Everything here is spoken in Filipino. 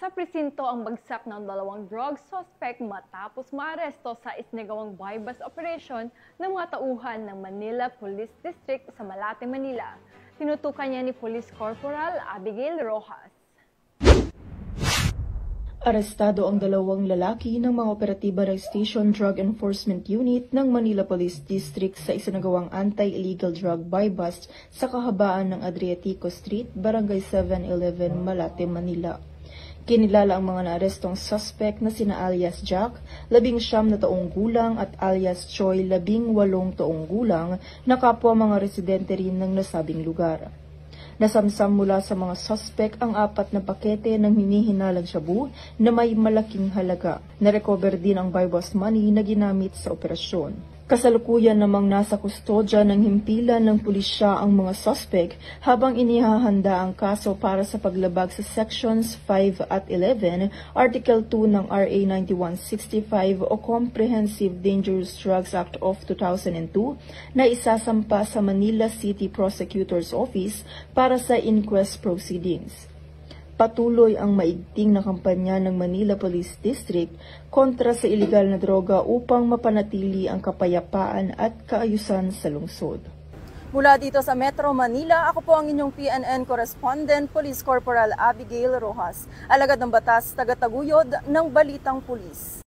Sa presinto ang bagsak ng dalawang drug suspect matapos maaresto sa isnagawang buy-bust operation ng mga tauhan ng Manila Police District sa Malate, Manila. Tinutukan niya ni Police Corporal Abigail Rojas. Arestado ang dalawang lalaki ng mga operatiba ng Station Drug Enforcement Unit ng Manila Police District sa isinagawang anti-illegal drug buy-bust sa kahabaan ng Adriatico Street, Barangay 711, Malate, Manila. Kinilala ang mga naarestong suspect na sina alias Jack, 19 na taong gulang at alias Choi, 18 taong gulang na kapwa mga residente rin ng nasabing lugar. Nasamsam mula sa mga suspect ang 4 na pakete ng hinihinalang shabu na may malaking halaga. Narecover din ang buy-bust money na ginamit sa operasyon. Kasalukuyan namang nasa kustodya ng himpilan ng pulisya ang mga suspect habang inihahanda ang kaso para sa paglabag sa Sections 5 at 11, Article 2 ng RA 9165 o Comprehensive Dangerous Drugs Act of 2002 na isasampa sa Manila City Prosecutor's Office para sa inquest proceedings. Patuloy ang maigting na kampanya ng Manila Police District kontra sa ilegal na droga upang mapanatili ang kapayapaan at kaayusan sa lungsod. Mula dito sa Metro Manila, ako po ang inyong PNN correspondent, Police Corporal Abigail Rojas. Alagad ng batas, tagataguyod ng Balitang Pulis.